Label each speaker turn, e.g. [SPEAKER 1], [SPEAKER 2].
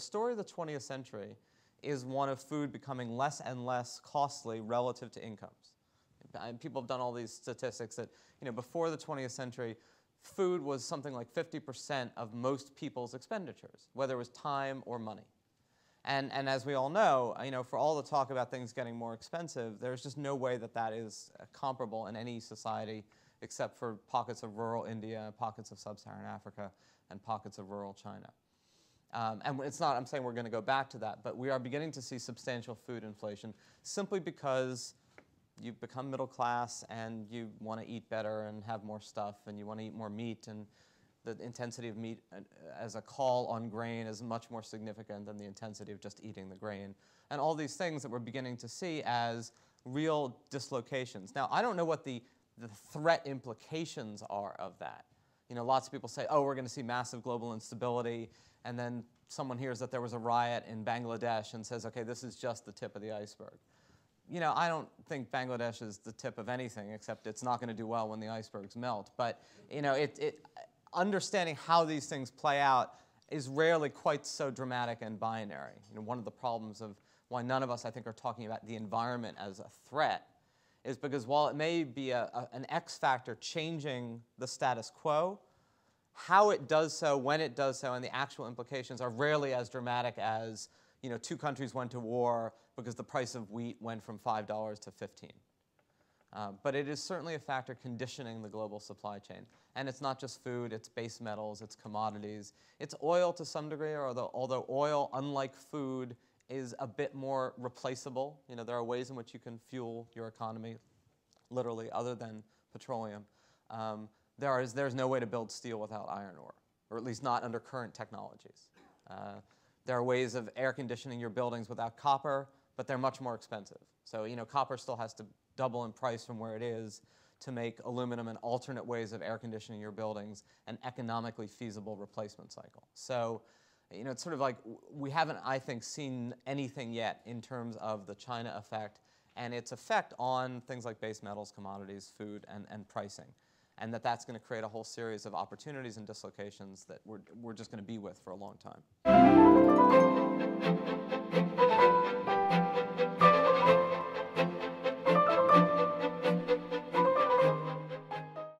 [SPEAKER 1] story of the 20th century is one of food becoming less and less costly relative to incomes. And people have done all these statistics that, before the 20th century, food was something like 50% of most people's expenditures, whether it was time or money. And as we all know, for all the talk about things getting more expensive, there's just no way that that is comparable in any society except for pockets of rural India, pockets of sub-Saharan Africa, and pockets of rural China. And it's not, I'm saying we're going to go back to that, but we are beginning to see substantial food inflation simply because you've become middle class and you want to eat better and have more stuff and you want to eat more meat, and the intensity of meat as a call on grain is much more significant than the intensity of just eating the grain. And all these things that we're beginning to see as real dislocations. Now, I don't know what the threat implications are of that. Lots of people say, oh, we're going to see massive global instability, and then someone hears that there was a riot in Bangladesh and says, okay, this is just the tip of the iceberg. I don't think Bangladesh is the tip of anything, except it's not going to do well when the icebergs melt. But, understanding how these things play out is rarely quite so dramatic and binary. One of the problems of why none of us, I think, are talking about the environment as a threat is because while it may be an X factor changing the status quo, how it does so, when it does so, and the actual implications are rarely as dramatic as, two countries went to war because the price of wheat went from $5 to $15. But it is certainly a factor conditioning the global supply chain. And it's not just food, it's base metals, it's commodities. It's oil to some degree, although oil, unlike food, is a bit more replaceable. There are ways in which you can fuel your economy, literally, other than petroleum. There's no way to build steel without iron ore, or at least not under current technologies. There are ways of air conditioning your buildings without copper, but they're much more expensive. So, copper still has to double in price from where it is to make aluminum and alternate ways of air conditioning your buildings an economically feasible replacement cycle. So, it's sort of like we haven't, I think, seen anything yet in terms of the China effect and its effect on things like base metals, commodities, food, and pricing. And that's going to create a whole series of opportunities and dislocations that we're just going to be with for a long time.